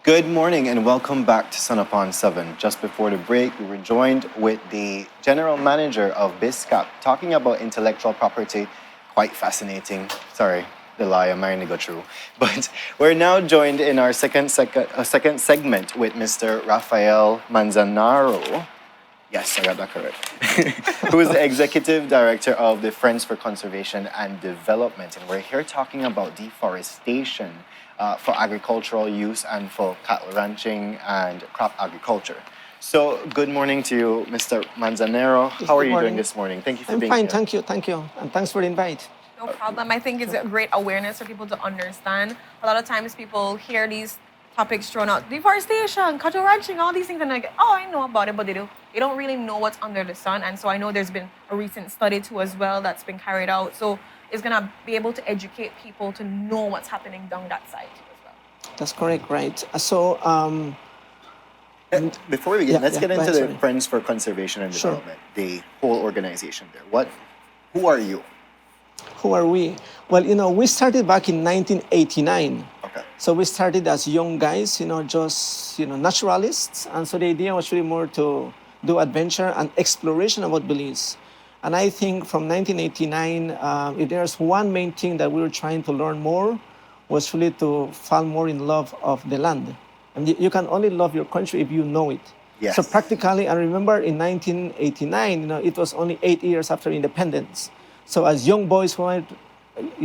Good morning and welcome back to Sun Upon 7. Just before the break, we were joined with the general manager of BISCAP talking about intellectual property. Quite fascinating. Sorry, the lie, I'm marrying to go through. But we're now joined in our second segment with Mr. Rafael Manzanaro. Yes, I got that correct. Who is the executive director of the Friends for Conservation and Development. And we're here talking about deforestation for agricultural use and for cattle ranching and crop agriculture. So, good morning to you, Mr. Manzanero. Yes, How are good you doing morning. this morning? Thank you for I'm being fine, here. thank you, and thanks for the invite. No problem. I think it's a great awareness for people to understand. A lot of times people hear these topics thrown out, deforestation, cattle ranching, all these things, and like, oh, I know about it, but they don't really know what's under the sun. And so I know there's been a recent study too as well that's been carried out. So it's gonna be able to educate people to know what's happening down that side as well. That's correct, right? So, Before we begin, let's get go into ahead, the sorry. Friends for Conservation and Sure. Development, the whole organization there. Who are you? Who are we? Well, we started back in 1989. Okay. So we started as young guys, just, naturalists. And so the idea was really more to do adventure and exploration about Belize. And I think from 1989, if there's one main thing that we were trying to learn more, was really to fall more in love of the land. And you can only love your country if you know it. Yes. So practically, I remember in 1989, it was only 8 years after independence. So as young boys, we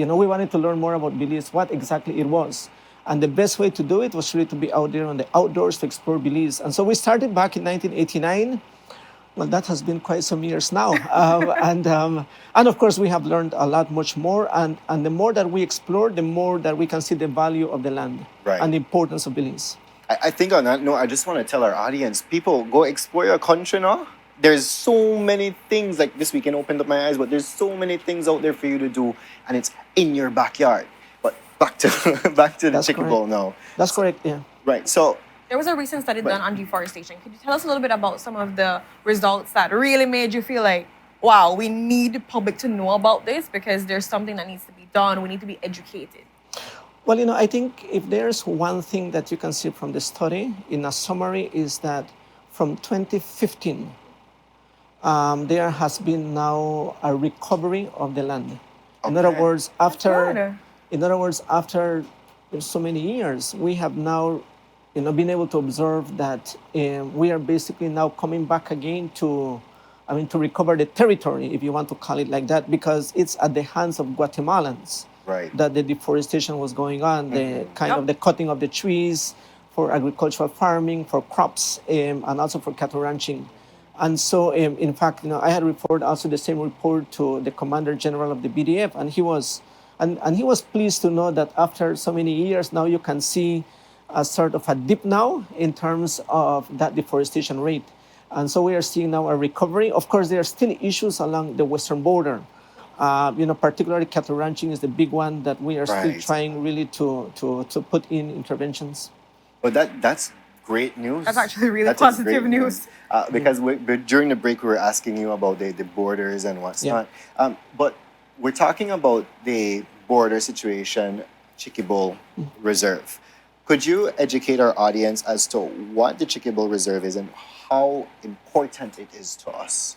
wanted to learn more about Belize, what exactly it was. And the best way to do it was really to be out there on the outdoors to explore Belize. And so we started back in 1989. Well, that has been quite some years now. And of course, we have learned a lot much more. And the more that we explore, the more that we can see the value of the land Right. and the importance of Belize. I think on that note, I just want to tell our audience, people, go explore your country now. There's so many things, like this weekend opened up my eyes, but there's so many things out there for you to do, and it's in your backyard. But back to the That's Chiquibul correct. now. That's correct, yeah. Right, so There was a recent study Right. done on deforestation. Could you tell us a little bit about some of the results that really made you feel like, wow, we need the public to know about this because there's something that needs to be done. We need to be educated. Well, I think if there's one thing that you can see from the study in a summary is that from 2015, there has been now a recovery of the land. In other Okay. words, good. after so many years, we have now, been able to observe that we are basically now coming back again to recover the territory, if you want to call it like that, because it's at the hands of Guatemalans right. that the deforestation was going on, the kind of the cutting of the trees for agricultural farming, for crops, and also for cattle ranching. And so, in fact, I had reported also the same report to the Commander General of the BDF, and he was pleased to know that after so many years now you can see a sort of a dip now in terms of that deforestation rate. And so we are seeing now a recovery. Of course, there are still issues along the western border. Particularly cattle ranching is the big one that we are still Right. trying really to put in interventions. But that's great news. That's actually really That's a positive great news. Because during the break, we were asking you about the borders and what's Yeah. not. But we're talking about the border situation, Chiquibul Reserve. Could you educate our audience as to what the Chiquibul Reserve is and how important it is to us?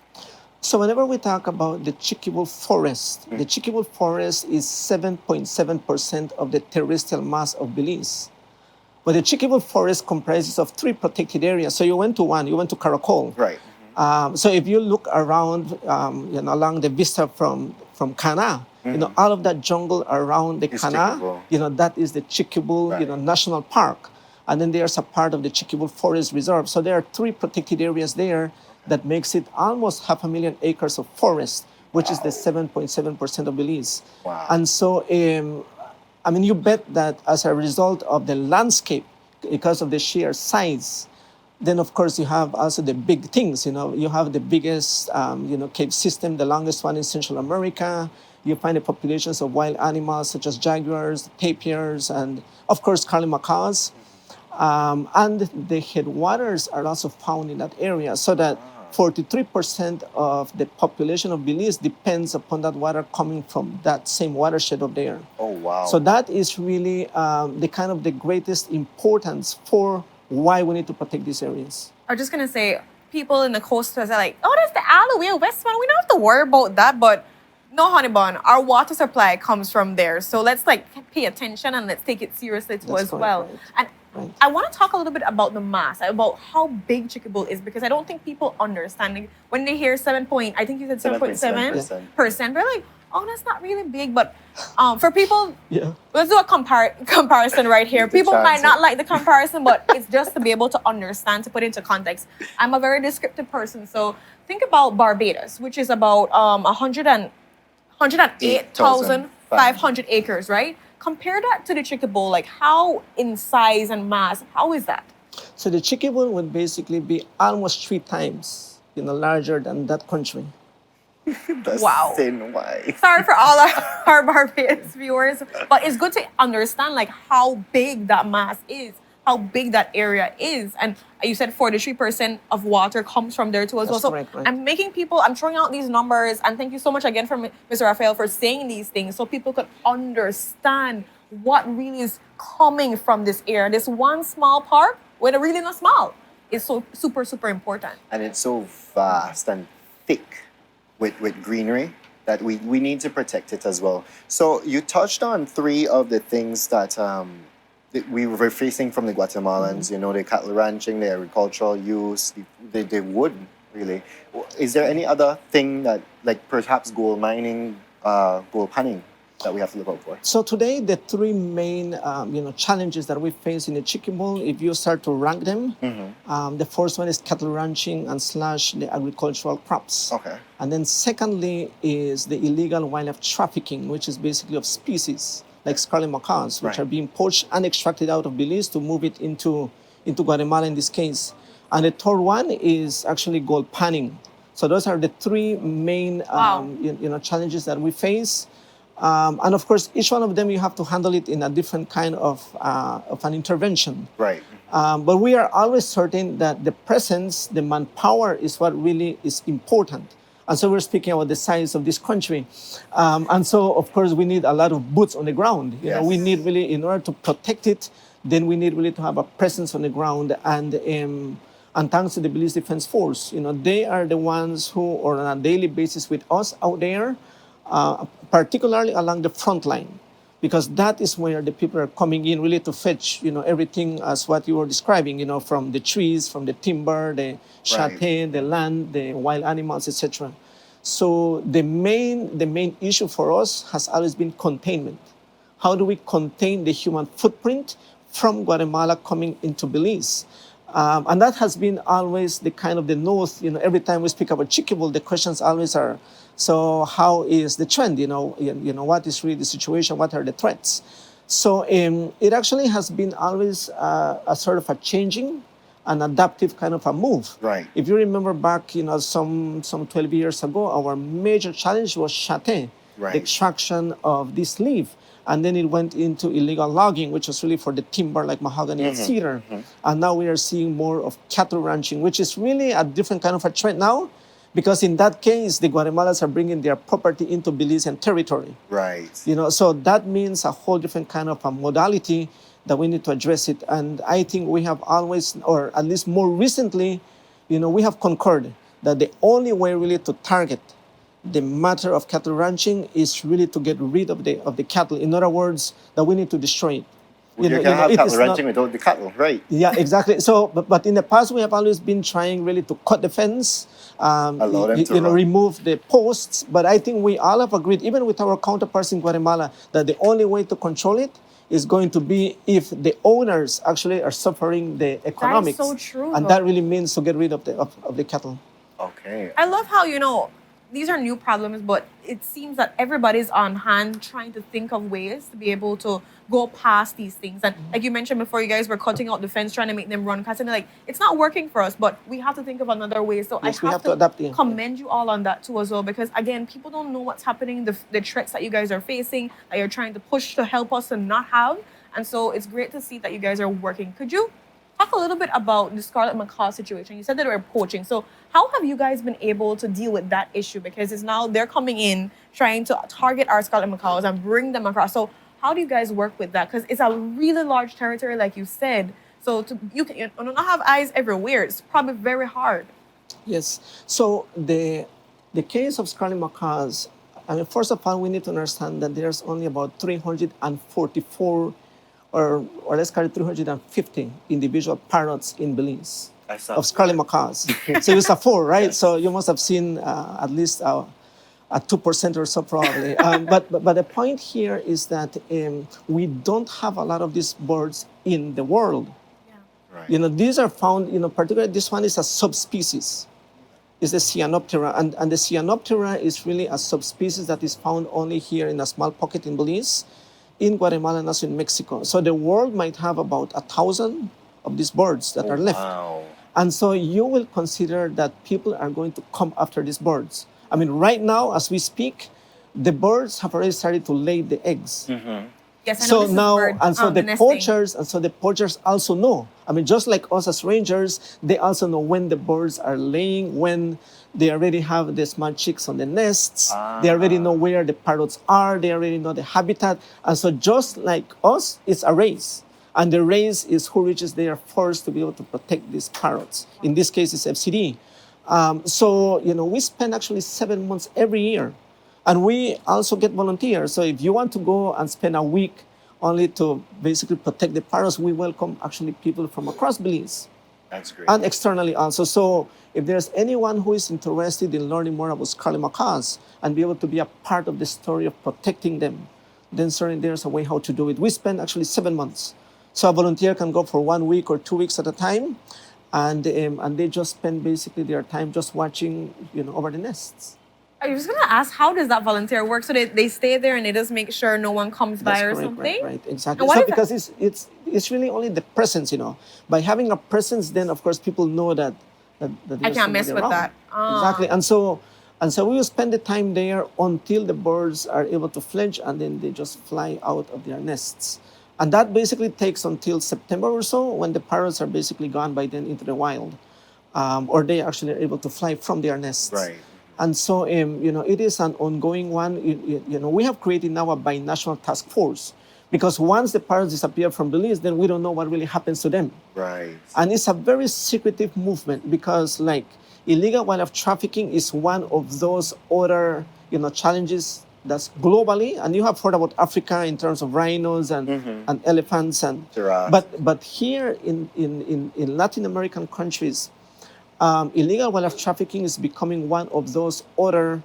So whenever we talk about the Chiquibul Forest, the Chiquibul Forest is 7.7% of the terrestrial mass of Belize. But the Chiquibul Forest comprises of 3 protected areas. So you went to Caracol. Right. So if you look around, along the vista from Cana, all of that jungle around the It's Cana, Chiquibul. that is the Chiquibul, Right. National Park. And then there's a part of the Chiquibul Forest Reserve. So there are 3 protected areas there that makes it almost 500,000 acres of forest, which is the 7.7% of Belize. Wow. And so, you bet that as a result of the landscape, because of the sheer size, then of course you have also the big things. You have the biggest, cave system, the longest one in Central America. You find the populations of wild animals such as jaguars, tapirs, and of course Carly macaws. And the headwaters are also found in that area, so that 43% of the population of Belize depends upon that water coming from that same watershed of there. Oh, wow. So that is really the kind of the greatest importance for why we need to protect these areas. I'm just gonna say, people in the coasters are like, oh, that's the Alloway Westman. We don't have to worry about that, but no, honey bun. Our water supply comes from there, so let's like pay attention and let's take it seriously too That's as correct, well. right. And Right. I want to talk a little bit about the mass, about how big Chiquibul is, because I don't think people understand. Like, when they hear 7 point, I think you said 7.7%, they're like, oh, that's not really big. But for people, Yeah. let's do a comparison right here. Take the People might chance, not yeah. like the comparison, but it's just to be able to understand, to put into context. I'm a very descriptive person, so think about Barbados, which is about 108,500 acres, right? Compare that to the Chiquibul, like how in size and mass, how is that? So the Chiquibul would basically be almost 3 times, larger than that country. That's Wow. insane. Why? Sorry for all our Barbados viewers, but it's good to understand like how big that mass is, how big that area is. And you said 43% of water comes from there too as well. That's So correct, right. I'm throwing out these numbers, and thank you so much again for Mr. Raphael for saying these things so people could understand what really is coming from this area. This one small park, where really not small, is so super, super important. And it's so vast and thick with greenery that we need to protect it as well. So you touched on 3 of the things that we were facing from the Guatemalans, the cattle ranching, the agricultural use, the wood, really. Is there any other thing that, like perhaps gold mining, gold panning, that we have to look out for? So today, the 3 main challenges that we face in the Chiquibul, if you start to rank them, the first one is cattle ranching and / the agricultural crops. Okay. And then secondly is the illegal wildlife trafficking, which is basically of species like scarlet macaws, which Right. are being poached and extracted out of Belize to move it into Guatemala in this case. And the third one is actually gold panning. So those are the 3 main Wow. challenges that we face. And of course, each one of them, you have to handle it in a different kind of an intervention. Right. But we are always certain that the presence, the manpower is what really is important. And so we're speaking about the size of this country. And so, of course, we need a lot of boots on the ground. Yes. We need really, in order to protect it, then we need really to have a presence on the ground. And thanks to the Belize Defense Force, they are the ones who are on a daily basis with us out there, particularly along the front line, because that is where the people are coming in really to fetch, everything as what you were describing, from the trees, from the timber, the chate, the land, the wild animals, etc. So the main issue for us has always been containment. How do we contain the human footprint from Guatemala coming into Belize? And that has been always the kind of the north, every time we speak about Chiquibul, the questions always are, so how is the trend? What is really the situation? What are the threats? So it actually has been always a sort of a changing and adaptive kind of a move. Right. If you remember back, some 12 years ago, our major challenge was chate, Right. the extraction of this leaf. And then it went into illegal logging, which was really for the timber like mahogany and cedar. And now we are seeing more of cattle ranching, which is really a different kind of a trend now, because in that case, the Guatemalans are bringing their property into Belizean territory. Right. So that means a whole different kind of a modality that we need to address it. And I think we have always, or at least more recently, we have concurred that the only way really to target the matter of cattle ranching is really to get rid of the cattle. In other words, that we need to destroy it. You can't have cattle ranching without the cattle, right? Yeah, exactly. So, but in the past, we have always been trying really to cut the fence, Allow them to run. remove the posts. But I think we all have agreed, even with our counterparts in Guatemala, that the only way to control it is going to be if the owners actually are suffering the economics. so true, And though. that really means to get rid of the cattle. Okay. I love how, these are new problems, but it seems that everybody's on hand trying to think of ways to be able to go past these things. And like you mentioned before, you guys were cutting out the fence, trying to make them run. Because like, it's not working for us, but we have to think of another way. So Yes, I we have to adapt, yeah. commend you all on that too as well. Because again, people don't know what's happening, the threats that you guys are facing, that you're trying to push to help us to not have. And so it's great to see that you guys are working. Could you talk a little bit about the scarlet macaw situation. You said that they were poaching. So how have you guys been able to deal with that issue? Because it's now they're coming in trying to target our scarlet macaws and bring them across. So how do you guys work with that? Because it's a really large territory, like you said. So you don't have eyes everywhere. It's probably very hard. Yes. So the case of scarlet macaws, I mean, first of all, we need to understand that there's only about 344 or let's call it 350 individual parrots in Belize of scarlet macaws. So it's a four, right? Yes. So you must have seen at least a 2% or so probably. But the point here is that we don't have a lot of these birds in the world. Yeah. Right. You know, these are found, you know, particularly this one is a subspecies. It's the Cyanoptera. And the Cyanoptera is really a subspecies that is found only here in a small pocket in Belize, in Guatemala, and also in Mexico. So the world might have about 1,000 of these birds that are left. Wow. And so you will consider that people are going to come after these birds. I mean, right now, as we speak, the birds have already started to lay the eggs. Mm-hmm. Yes, I know So this is now, bird, and so the nesting. poachers also know. I mean, just like us as rangers, they also know when the birds are laying, when they already have the small chicks on the nests. They already know where the parrots are. They already know the habitat. And so just like us, it's a race. And the race is who reaches there first to be able to protect these parrots. In this case, it's FCD. So, you know, we spend actually 7 months every year. And we also get volunteers. So if you want to go and spend a week only to basically protect the parrots, we welcome actually people from across Belize. That's great. And externally also. So if there's anyone who is interested in learning more about scarlet macaws and be able to be a part of the story of protecting them, then certainly there's a way how to do it. We spend actually 7 months. So a volunteer can go for 1 week or 2 weeks at a time, and they just spend basically their time just watching, you know, over the nests. I was going to ask, how does that volunteer work? So they stay there and they just make sure no one comes by That's or correct, something? Right, exactly. And what So is because it's really only the presence, you know. By having a presence, then of course people know that I can't mess with that. Exactly. And so we will spend the time there until the birds are able to fledge, and then they just fly out of their nests. And that basically takes until September or so, when the parrots are basically gone by then into the wild, or they actually are able to fly from their nests. Right. And so, you know, it is an ongoing one. You know, we have created now a binational task force, because once the parrots disappear from Belize, then we don't know what really happens to them. Right. And it's a very secretive movement, because like illegal wildlife trafficking is one of those other, you know, challenges that's globally. And you have heard about Africa in terms of rhinos and elephants and giraffes. But here in Latin American countries, illegal wildlife trafficking is becoming one of those other,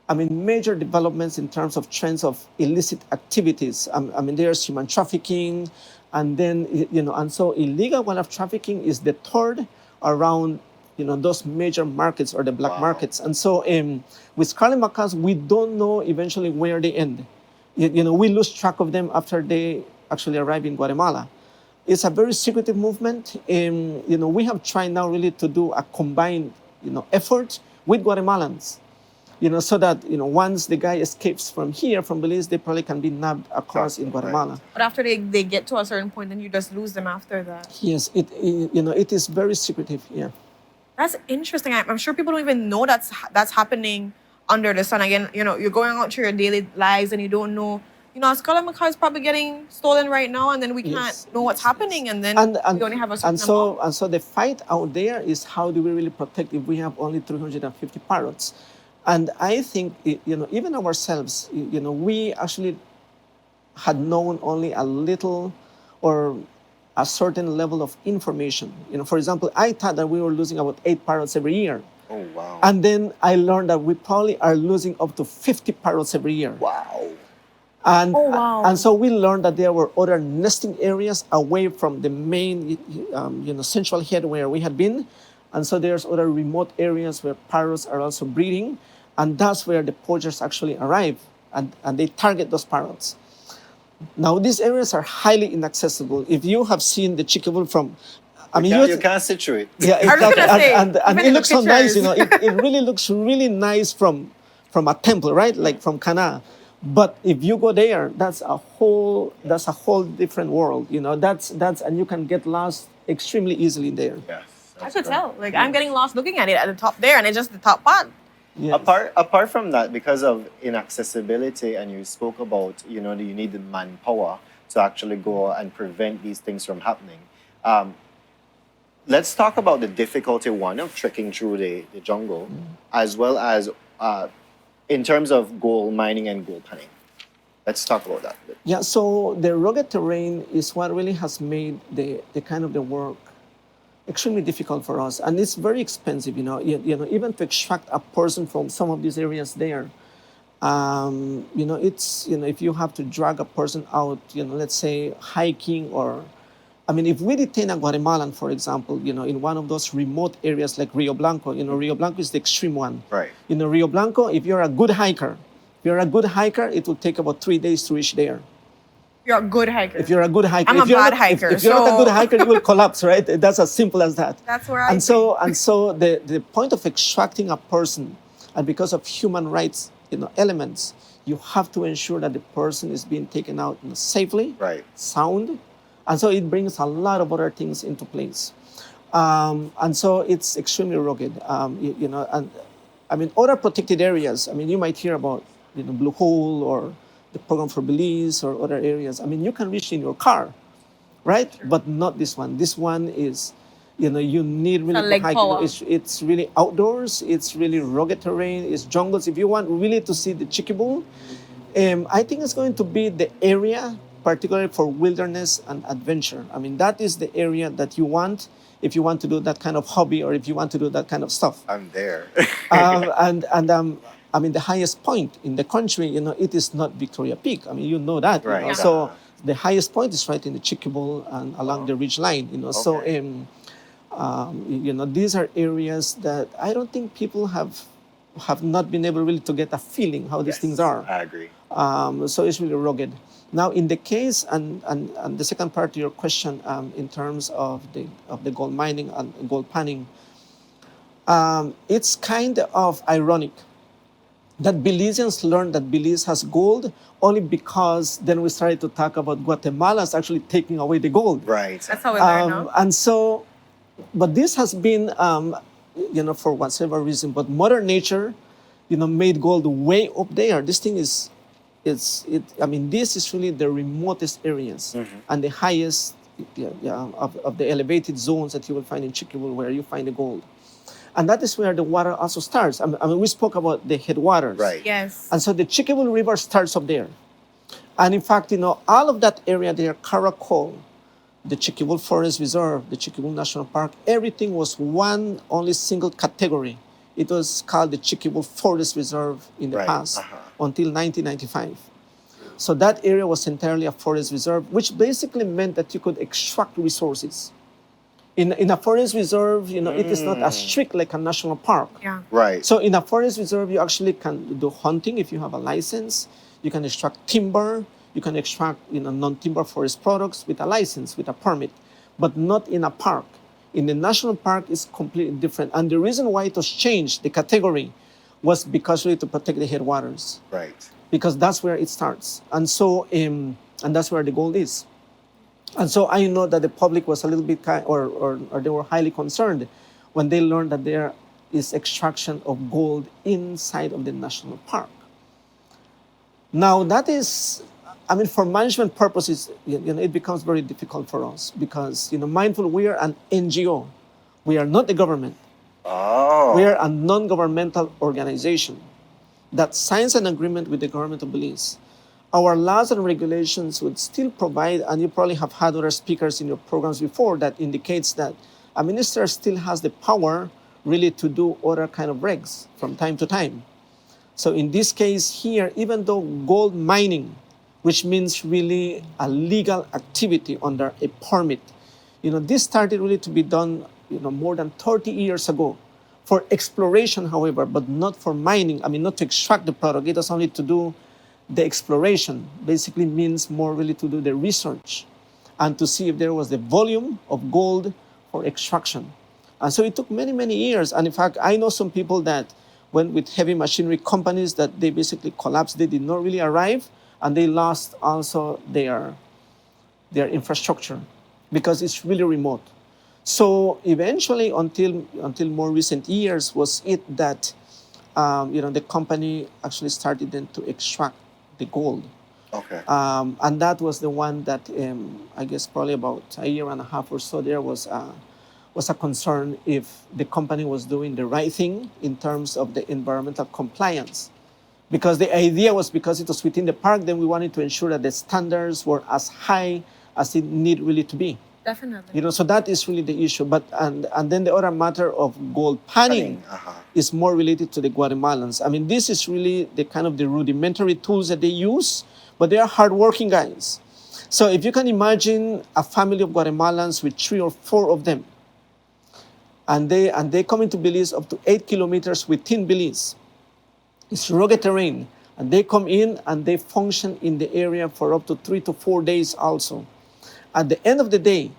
I mean, major developments in terms of trends of illicit activities. I mean, there's human trafficking, and then, you know, and so illegal wildlife trafficking is the third around, you know, those major markets or the black markets. And so with scarlet macaws, we don't know eventually where they end. You know, we lose track of them after they actually arrive in Guatemala. It's a very secretive movement. You know, we have tried now really to do a combined, you know, effort with Guatemalans, you know, so that, you know, once the guy escapes from here, from Belize, they probably can be nabbed across in Guatemala. Right. But after they get to a certain point, then you just lose them after that. Yes, you know, it is very secretive, yeah. That's interesting. I'm sure people don't even know that's happening under the sun. Again, you know, you're going out to your daily lives and you don't know, you know, a scarlet macaw is probably getting stolen right now, and then we can't know what's happening, and then we only have a certain amount. And so the fight out there is, how do we really protect if we have only 350 parrots? And I think, you know, even ourselves, you know, we actually had known only a little or a certain level of information. You know, for example, I thought that we were losing about 8 parrots every year. Oh, wow. And then I learned that we probably are losing up to 50 parrots every year. Wow. And, wow. So we learned that there were other nesting areas away from the main, you know, central head where we had been. And so there's other remote areas where parrots are also breeding. And that's where the poachers actually arrive, and they target those parrots. Now, these areas are highly inaccessible. If you have seen the Chiquibul from, I mean, you can't sit through it. Yeah, exactly. And it looks so nice, you know. It really looks really nice from a temple, right? Like from Cana. But if you go there, that's a whole different world. And you can get lost extremely easily there. Yes. I could tell. Like I'm getting lost looking at it at the top there, and it's just the top part. Yes. Apart from that, because of inaccessibility, and you spoke about, you need the manpower to actually go and prevent these things from happening. Let's talk about the difficulty one of trekking through the jungle, as well as in terms of gold mining and gold panning. Let's talk about that. Yeah, so the rugged terrain is what really has made the kind of the work extremely difficult for us, and it's very expensive. Even to extract a person from some of these areas there, it's if you have to drag a person out, let's say hiking, or if we detain a Guatemalan, for example, in one of those remote areas like Rio Blanco, Rio Blanco is the extreme one. Right. Rio Blanco, if you're a good hiker, it will take about 3 days to reach there. You're a good hiker. If you're a good hiker, I'm if a you're bad not, hiker, if you're not a so- good hiker, you will collapse, right? That's as simple as that. That's where I And so the point of extracting a person, and because of human rights, elements, you have to ensure that the person is being taken out safely, Right. sound, and so it brings a lot of other things into place. And so it's extremely rugged. And other protected areas. You might hear about Blue Hole or the program for Belize or other areas. You can reach in your car, right? But not this one. This one is, you need really leg to hike. power. It's really outdoors. It's really rugged terrain. It's jungles. If you want really to see the Chiquibul, I think it's going to be the area, particularly for wilderness and adventure. That is the area that you want if you want to do that kind of hobby, or if you want to do that kind of stuff. I'm there. The highest point in the country, it is not Victoria Peak. You know that. Right. Yeah. So the highest point is right in the Chiquibul and along the ridge line. So these are areas that I don't think people have not been able really to get a feeling how these things are. I agree. So it's really rugged. Now, in the case and the second part to your question, in terms of the gold mining and gold panning, it's kind of ironic that Belizeans learned that Belize has gold only because then we started to talk about Guatemalans actually taking away the gold. Right. That's how we learn, no? And so, but this has been, for whatever reason, but Mother Nature, made gold way up there. This thing this is really the remotest areas and the highest of the elevated zones that you will find in Chiquibul, where you find the gold. And that is where the water also starts. We spoke about the headwaters. Right. Yes. And so the Chiquibul River starts up there. And in fact, all of that area there, Caracol, the Chiquibul Forest Reserve, the Chiquibul National Park, everything was one only single category. It was called the Chiquibul Forest Reserve in the past until 1995. So that area was entirely a forest reserve, which basically meant that you could extract resources. In a forest reserve, it is not as strict like a national park. Yeah. Right. So in a forest reserve, you actually can do hunting if you have a license. You can extract timber. You can extract non-timber forest products with a license, with a permit, but not in a park. In the national park, it's completely different. And the reason why it was changed, the category, was because really to protect the headwaters. Right. Because that's where it starts. And so, and that's where the gold is. And so I know that the public was a little bit, or they were highly concerned when they learned that there is extraction of gold inside of the national park. Now that is, for management purposes, it becomes very difficult for us because, mindful, we are an NGO. We are not the government. Oh. We are a non-governmental organization that signs an agreement with the government of Belize. Our laws and regulations would still provide, and you probably have had other speakers in your programs before, that indicates that a minister still has the power really to do other kind of regs from time to time. So in this case here, even though gold mining, which means really a legal activity under a permit, this started really to be done, more than 30 years ago for exploration, however, but not for mining. Not to extract the product. It was only to do the exploration. Basically means more really to do the research and to see if there was the volume of gold for extraction. And so it took many, many years. And in fact, I know some people that went with heavy machinery companies that they basically collapsed. They did not really arrive, and they lost also their infrastructure because it's really remote. So eventually, until more recent years, was it that the company actually started then to extract the gold. Okay. And that was the one that I guess probably about a year and a half or so there was a concern if the company was doing the right thing in terms of the environmental compliance. Because the idea was because it was within the park, then we wanted to ensure that the standards were as high as it need really to be. Definitely. So that is really the issue. But and then the other matter of gold panning is more related to the Guatemalans. I mean, this is really the kind of the rudimentary tools that they use, but they are hardworking guys. So if you can imagine a family of Guatemalans with 3 or 4 of them, and they come into Belize up to 8 kilometers within Belize. It's rugged terrain, and they come in and they function in the area for up to 3 to 4 days also. At the end of the day,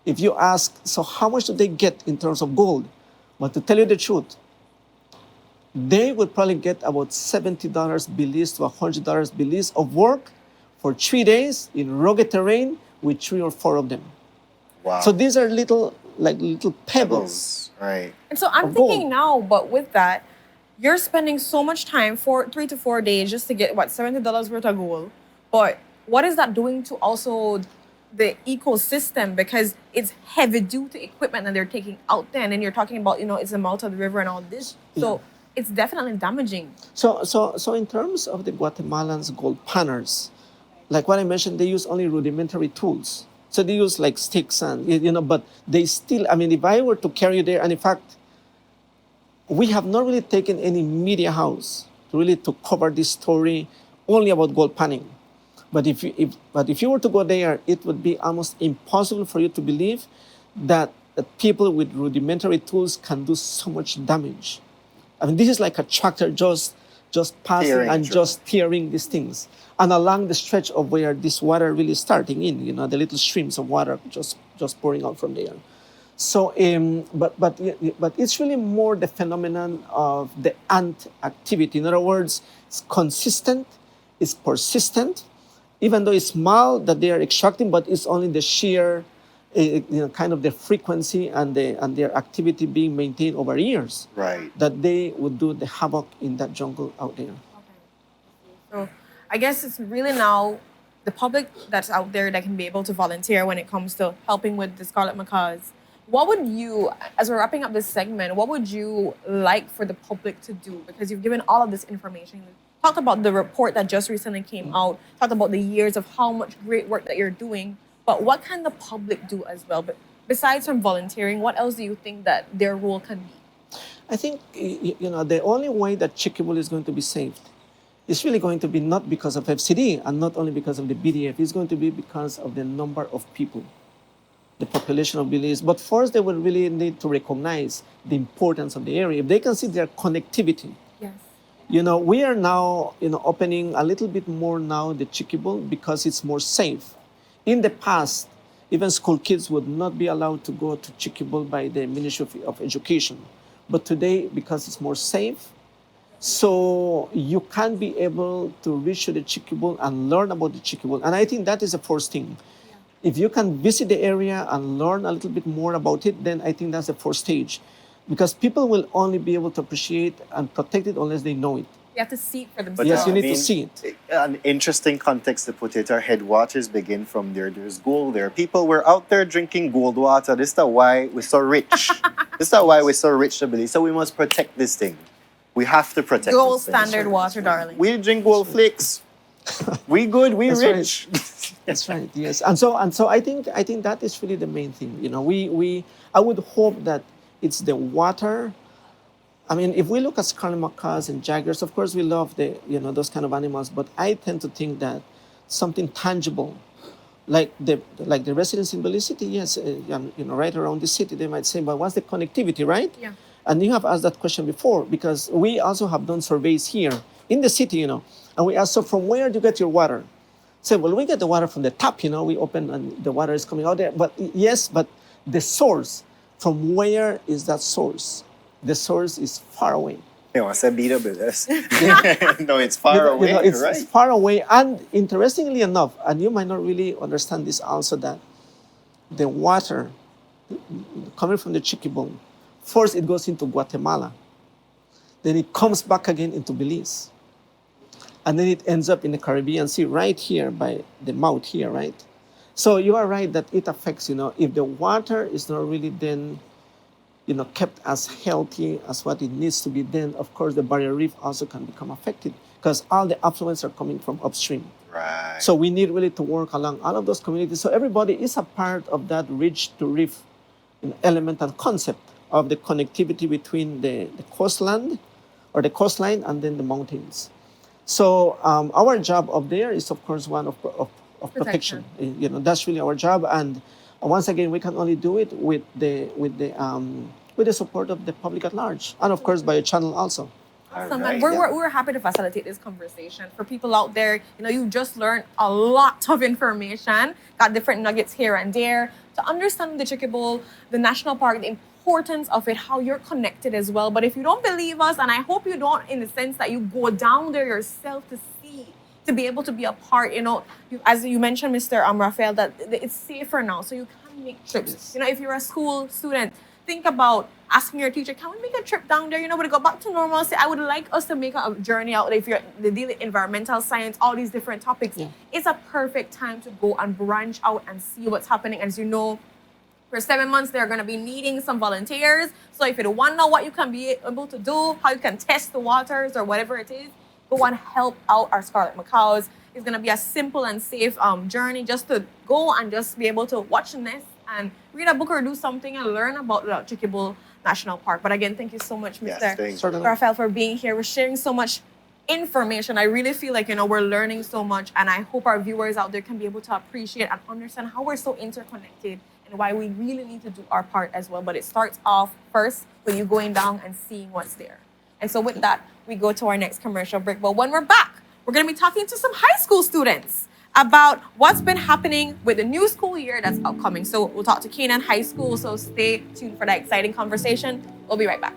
if you ask, so how much do they get in terms of gold? But to tell you the truth, they would probably get about $70 Belize to $100 Belize of work for 3 days in rugged terrain with 3 or 4 of them. Wow. So these are little pebbles. Right. And so I'm thinking now, but with that, you're spending so much time for 3 to 4 days just to get $70 worth of gold. But what is that doing to also the ecosystem? Because it's heavy duty equipment that they're taking out there, and then you're talking about it's the mouth of the river and all this. So it's definitely damaging. So in terms of the Guatemalans gold panners, like what I mentioned, they use only rudimentary tools. So they use like sticks and but they still. I mean, if I were to carry you there, and in fact, we have not really taken any media house to cover this story only about gold panning. But if you were to go there, it would be almost impossible for you to believe that people with rudimentary tools can do so much damage. I mean, this is like a tractor just passing and just tearing these things. And along the stretch of where this water really starting in, the little streams of water just pouring out from there. So, but it's really more the phenomenon of the ant activity. In other words, it's consistent, it's persistent, even though it's small that they are extracting, but it's only the sheer, kind of the frequency and their activity being maintained over years. Right. That they would do the havoc in that jungle out there. Okay. So I guess it's really now the public that's out there that can be able to volunteer when it comes to helping with the scarlet macaws. What would you, as we're wrapping up this segment, what would you like for the public to do? Because you've given all of this information. Talked about the report that just recently came out. Talked about the years of how much great work that you're doing. But what can the public do as well? But besides from volunteering, what else do you think that their role can be? I think, the only way that Chiquibul is going to be saved is really going to be not because of FCD and not only because of the BDF. It's going to be because of the number of people, the population of Belize. But first, they will really need to recognize the importance of the area. If they can see their connectivity. Yes. We are now, opening a little bit more now the Chiquibul because it's more safe. In the past, even school kids would not be allowed to go to Chiquibul by the Ministry of Education. But today, because it's more safe, so you can be able to reach the Chiquibul and learn about the Chiquibul. And I think that is the first thing. If you can visit the area and learn a little bit more about it, then I think that's the first stage. Because people will only be able to appreciate and protect it unless they know it. You have to see it for themselves. But, yes, you need to see it. An interesting context to put it, our headwaters begin from there. There's gold there. People were out there drinking gold water. This is why we're so rich. This is why we're so rich to Belize. So we must protect this thing. We have to protect Gold this thing. standard water, darling. We drink gold flakes. We good, we That's rich. Right. That's right, yes. And so I think that is really the main thing. I would hope that it's the water. I mean, if we look at scarlet macaws and jaguars, of course we love those kind of animals, but I tend to think that something tangible, like the residents in Belize City, yes, right around the city, they might say, but what's the connectivity, right? Yeah. And you have asked that question before, because we also have done surveys here in the city, and we asked, so from where do you get your water? Say, well, we get the water from the tap, we open and the water is coming out there. But yes, but the source, from where is that source? The source is far away. You know, I said BWS. No, it's far away, it's right? far away. And interestingly enough, and you might not really understand this also, that the water coming from the Chiquibul, first it goes into Guatemala, then it comes back again into Belize, and then it ends up in the Caribbean Sea right here by the mouth here, right? So you are right that it affects, if the water is not really then, kept as healthy as what it needs to be, then of course the barrier reef also can become affected because all the affluents are coming from upstream. Right. So we need really to work along all of those communities. So everybody is a part of that ridge to reef element and concept of the connectivity between the coastland or the coastline and then the mountains. So our job up there is of course one of protection. That's really our job. And once again, we can only do it with the support of the public at large, and of course by a channel also. Awesome. Right, And we're happy to facilitate this conversation. For people out there, you just learned a lot of information, got different nuggets here and there to understand the Chiquibul, the national park, the importance of it, how you're connected as well. But if you don't believe us, and I hope you don't in the sense that you go down there yourself to see, to be able to be a part, as you mentioned, Mr. Raphael, that it's safer now, so you can make trips. Yes. If you're a school student, think about asking your teacher, can we make a trip down there, to go back to normalcy? I would like us to make a journey out if you're dealing with environmental science, all these different topics. Yeah. It's a perfect time to go and branch out and see what's happening. As you know, for 7 months, they're going to be needing some volunteers. So if you want to know what you can be able to do, how you can test the waters or whatever it is, go and help out our Scarlet Macaws. It's going to be a simple and safe journey just to go and just be able to watch the nest and read a book or do something and learn about the Chiquibul National Park. But again, thank you so much, Yes, Mr. thank you. Raphael, for being here. We're sharing so much information. I really feel like, we're learning so much, and I hope our viewers out there can be able to appreciate and understand how we're so interconnected and why we really need to do our part as well. But it starts off first with you going down and seeing what's there. And so with that, we go to our next commercial break. But when we're back, we're going to be talking to some high school students about what's been happening with the new school year that's upcoming. So we'll talk to Canaan High School, so stay tuned for that exciting conversation. We'll be right back.